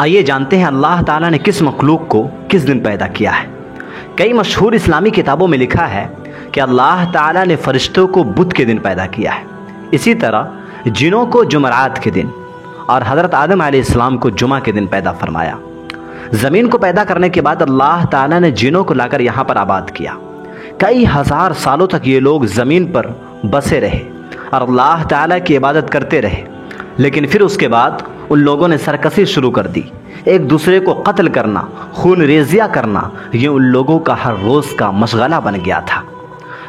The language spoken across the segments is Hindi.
आइए जानते हैं अल्लाह ताला ने किस मखलूक को किस दिन पैदा किया है। कई मशहूर इस्लामी किताबों में लिखा है कि अल्लाह ताला ने फरिश्तों को बुध के दिन पैदा किया है, इसी तरह जिनों को जुमरात के दिन और हज़रत आदम अलैहिस्सलाम को जुमा के दिन पैदा फरमाया। ज़मीन को पैदा करने के बाद अल्लाह ताला ने जिनों को लाकर यहाँ पर आबाद किया। कई हज़ार सालों तक ये लोग ज़मीन पर बसे रहे और अल्लाह ताला की इबादत करते रहे, लेकिन फिर उसके बाद उन लोगों ने सरकशी शुरू कर दी। एक दूसरे को कत्ल करना, खून रेजिया करना, ये उन लोगों का हर रोज़ का मशगला बन गया था।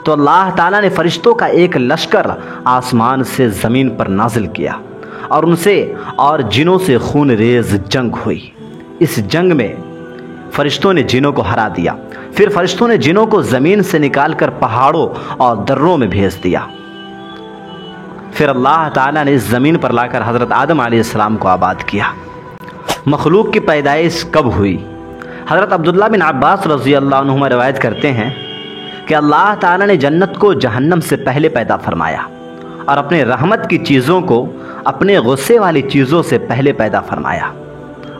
तो अल्लाह ताला ने फरिश्तों का एक लश्कर आसमान से ज़मीन पर नाजिल किया और उनसे और जिनों से खून रेज जंग हुई। इस जंग में फरिश्तों ने जिनों को हरा दिया। फिर फरिश्तों ने जिनों को ज़मीन से निकालकर पहाड़ों और दर्रों में भेज दिया। फिर अल्लाह ताला ने इस ज़मीन पर लाकर हज़रत आदम अलैहिस्सलाम को आबाद किया। मखलूक की पैदाइश कब हुई? हज़रत अब्दुल्ला बिन अब्बास रज़ी अल्लाह अन्हुमा रवायत करते हैं कि अल्लाह ताला ने जन्नत को जहन्नम से पहले पैदा फरमाया और अपने रहमत की चीज़ों को अपने गुस्से वाली चीज़ों से पहले पैदा फरमाया।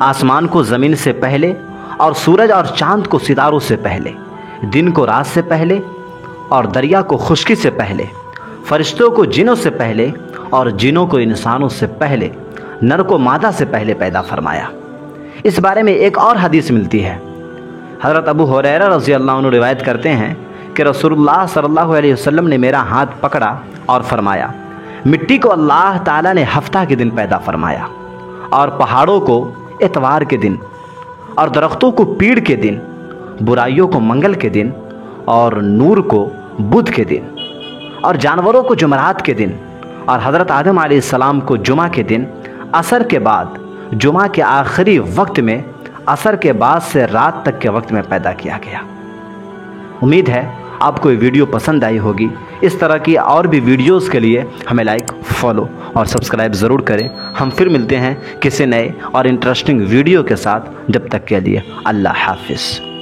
आसमान को ज़मीन से पहले और सूरज और चाँद को सितारों से पहले, दिन को रात से पहले और दरिया को खुश्की से पहले, फरिश्तों को जिनों से पहले और जिनों को इंसानों से पहले, नर को मादा से पहले पैदा फरमाया। इस बारे में एक और हदीस मिलती है। हज़रत अबू हुरैरा रज़ी अल्लाह अन्हु रिवायत करते हैं कि रसूलुल्लाह सल्लल्लाहु अलैहि वसल्लम ने मेरा हाथ पकड़ा और फरमाया, मिट्टी को अल्लाह ताला ने हफ्ता के दिन पैदा फरमाया और पहाड़ों को इतवार के दिन और दरख्तों को पीड़ के दिन, बुराइयों को मंगल के दिन और नूर को बुध के दिन और जानवरों को जुमरात के दिन और हज़रत आदम अलैहिस्सलाम को जुमा के दिन, असर के बाद जुमा के आखिरी वक्त में, असर के बाद से रात तक के वक्त में पैदा किया गया। उम्मीद है आपको ये वीडियो पसंद आई होगी। इस तरह की और भी वीडियोस के लिए हमें लाइक, फॉलो और सब्सक्राइब ज़रूर करें। हम फिर मिलते हैं किसी नए और इंटरेस्टिंग वीडियो के साथ। जब तक के लिए अल्लाह हाफिज़।